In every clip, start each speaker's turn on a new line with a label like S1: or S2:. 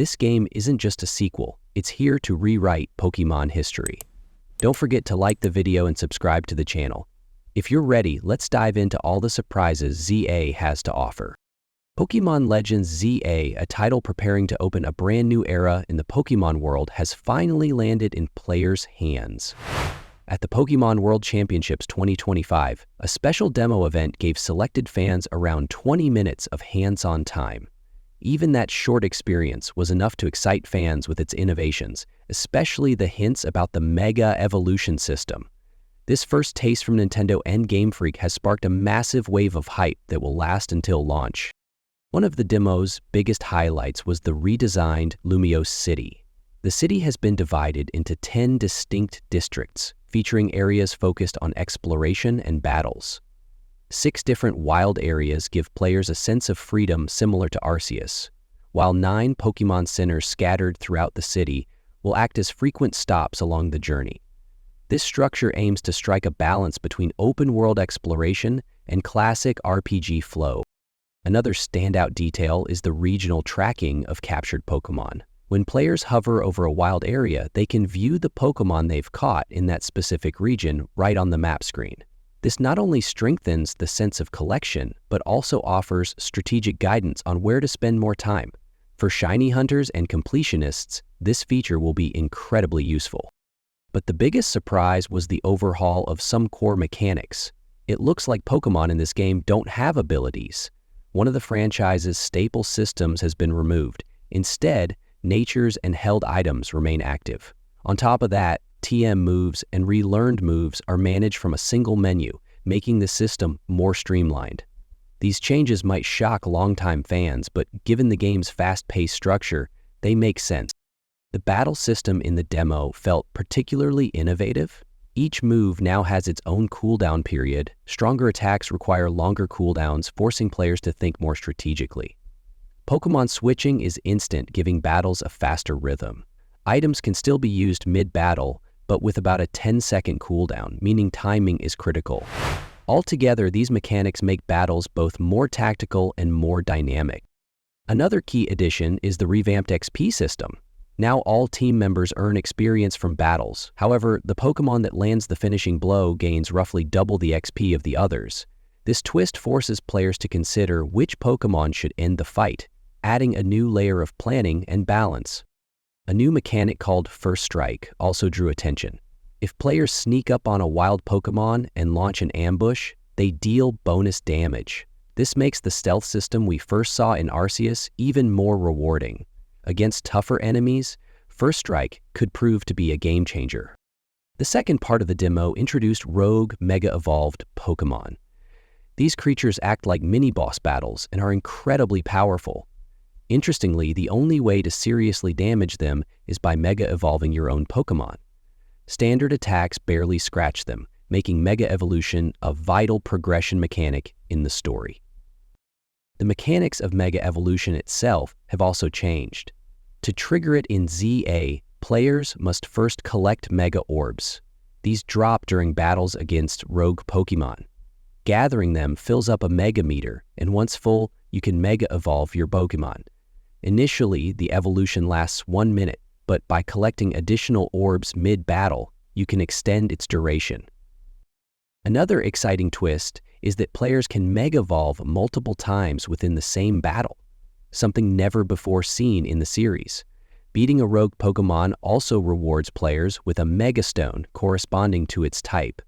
S1: This game isn't just a sequel, it's here to rewrite Pokémon history. Don't forget to like the video and subscribe to the channel. If you're ready, let's dive into all the surprises ZA has to offer. Pokémon Legends ZA, a title preparing to open a brand new era in the Pokémon world, has finally landed in players' hands. At the Pokémon World Championships 2025, a special demo event gave selected fans around 20 minutes of hands-on time. Even that short experience was enough to excite fans with its innovations, especially the hints about the Mega Evolution system. This first taste from Nintendo and Game Freak has sparked a massive wave of hype that will last until launch. One of the demo's biggest highlights was the redesigned Lumiose City. The city has been divided into 10 distinct districts, featuring areas focused on exploration and battles. 6 different wild areas give players a sense of freedom similar to Arceus, while 9 Pokémon centers scattered throughout the city will act as frequent stops along the journey. This structure aims to strike a balance between open-world exploration and classic RPG flow. Another standout detail is the regional tracking of captured Pokémon. When players hover over a wild area, they can view the Pokémon they've caught in that specific region right on the map screen. This not only strengthens the sense of collection, but also offers strategic guidance on where to spend more time. For shiny hunters and completionists, this feature will be incredibly useful. But the biggest surprise was the overhaul of some core mechanics. It looks like Pokémon in this game don't have abilities. One of the franchise's staple systems has been removed. Instead, natures and held items remain active. On top of that, TM moves and relearned moves are managed from a single menu, making the system more streamlined. These changes might shock longtime fans, but given the game's fast-paced structure, they make sense. The battle system in the demo felt particularly innovative. Each move now has its own cooldown period. Stronger attacks require longer cooldowns, forcing players to think more strategically. Pokémon switching is instant, giving battles a faster rhythm. Items can still be used mid-battle, but with about a 10-second cooldown, meaning timing is critical. Altogether, these mechanics make battles both more tactical and more dynamic. Another key addition is the revamped XP system. Now all team members earn experience from battles. However, the Pokémon that lands the finishing blow gains roughly double the XP of the others. This twist forces players to consider which Pokémon should end the fight, adding a new layer of planning and balance. A new mechanic called First Strike also drew attention. If players sneak up on a wild Pokémon and launch an ambush, they deal bonus damage. This makes the stealth system we first saw in Arceus even more rewarding. Against tougher enemies, First Strike could prove to be a game changer. The second part of the demo introduced rogue Mega Evolved Pokémon. These creatures act like mini-boss battles and are incredibly powerful. Interestingly, the only way to seriously damage them is by Mega Evolving your own Pokémon. Standard attacks barely scratch them, making Mega Evolution a vital progression mechanic in the story. The mechanics of Mega Evolution itself have also changed. To trigger it in ZA, players must first collect Mega Orbs. These drop during battles against rogue Pokémon. Gathering them fills up a Mega Meter, and once full, you can Mega Evolve your Pokémon. Initially, the evolution lasts 1 minute, but by collecting additional orbs mid-battle, you can extend its duration. Another exciting twist is that players can Mega Evolve multiple times within the same battle, something never before seen in the series. Beating a rogue Pokémon also rewards players with a Mega Stone corresponding to its type.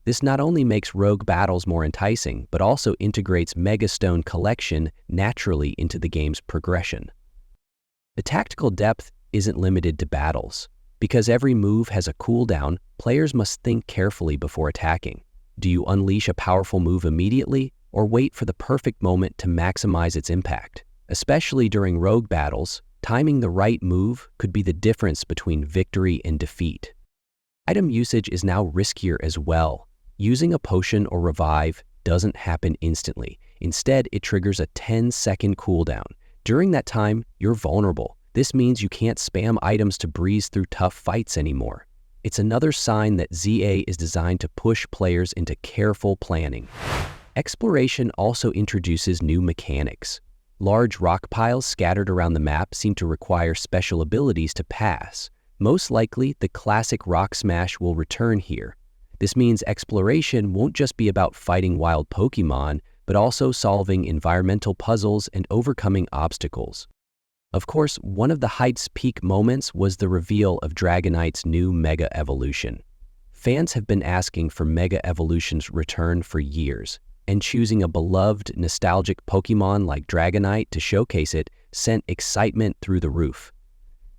S1: This not only makes rogue battles more enticing, but also integrates Mega Stone collection naturally into the game's progression. The tactical depth isn't limited to battles. Because every move has a cooldown, players must think carefully before attacking. Do you unleash a powerful move immediately, or wait for the perfect moment to maximize its impact? Especially during rogue battles, timing the right move could be the difference between victory and defeat. Item usage is now riskier as well. Using a potion or revive doesn't happen instantly. Instead, it triggers a 10-second cooldown. During that time, you're vulnerable. This means you can't spam items to breeze through tough fights anymore. It's another sign that ZA is designed to push players into careful planning. Exploration also introduces new mechanics. Large rock piles scattered around the map seem to require special abilities to pass. Most likely, the classic Rock Smash will return here. This means exploration won't just be about fighting wild Pokémon, but also solving environmental puzzles and overcoming obstacles. Of course, one of the Height's peak moments was the reveal of Dragonite's new Mega Evolution. Fans have been asking for Mega Evolution's return for years, and choosing a beloved, nostalgic Pokémon like Dragonite to showcase it sent excitement through the roof.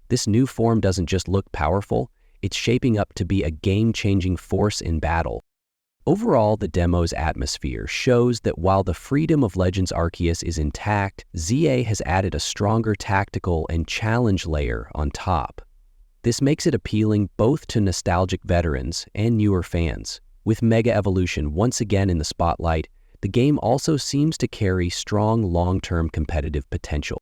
S1: This new form doesn't just look powerful, it's shaping up to be a game-changing force in battle. Overall, the demo's atmosphere shows that while the freedom of Legends Arceus is intact, ZA has added a stronger tactical and challenge layer on top. This makes it appealing both to nostalgic veterans and newer fans. With Mega Evolution once again in the spotlight, the game also seems to carry strong long-term competitive potential.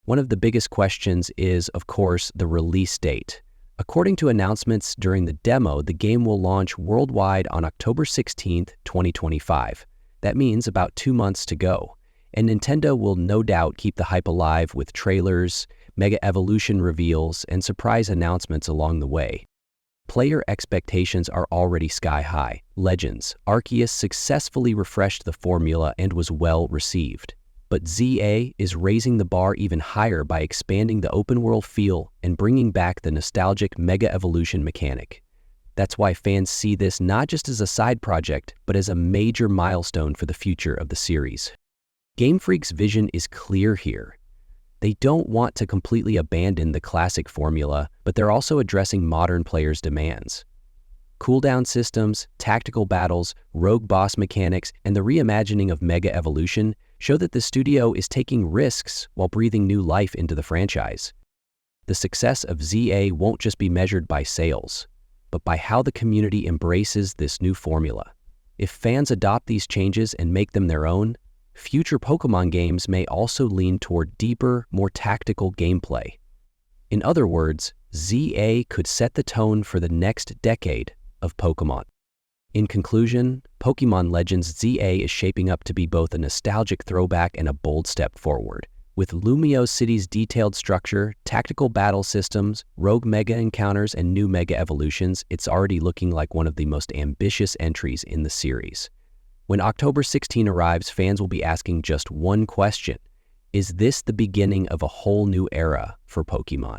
S1: One of the biggest questions is, of course, the release date. According to announcements during the demo, the game will launch worldwide on October 16, 2025. That means about 2 months to go. And Nintendo will no doubt keep the hype alive with trailers, Mega Evolution reveals, and surprise announcements along the way. Player expectations are already sky high. Legends Arceus successfully refreshed the formula and was well received. But ZA is raising the bar even higher by expanding the open-world feel and bringing back the nostalgic Mega Evolution mechanic. That's why fans see this not just as a side project, but as a major milestone for the future of the series. Game Freak's vision is clear here. They don't want to completely abandon the classic formula, but they're also addressing modern players' demands. Cooldown systems, tactical battles, rogue boss mechanics, and the reimagining of Mega Evolution show that the studio is taking risks while breathing new life into the franchise. The success of ZA won't just be measured by sales, but by how the community embraces this new formula. If fans adopt these changes and make them their own, future Pokémon games may also lean toward deeper, more tactical gameplay. In other words, ZA could set the tone for the next decade of Pokémon. In conclusion, Pokémon Legends ZA is shaping up to be both a nostalgic throwback and a bold step forward. With Lumiose City's detailed structure, tactical battle systems, rogue mega encounters, and new Mega Evolutions, it's already looking like one of the most ambitious entries in the series. When October 16 arrives, fans will be asking just one question: is this the beginning of a whole new era for Pokémon?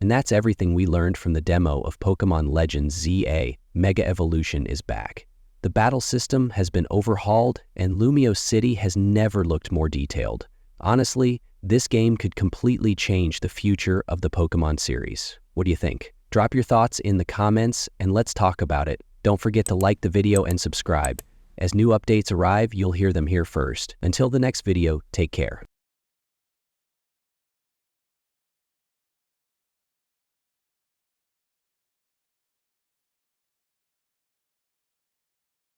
S1: And that's everything we learned from the demo of Pokémon Legends ZA. Mega Evolution is back. The battle system has been overhauled, and Lumiose City has never looked more detailed. Honestly, this game could completely change the future of the Pokémon series. What do you think? Drop your thoughts in the comments, and let's talk about it. Don't forget to like the video and subscribe. As new updates arrive, you'll hear them here first. Until the next video, take care.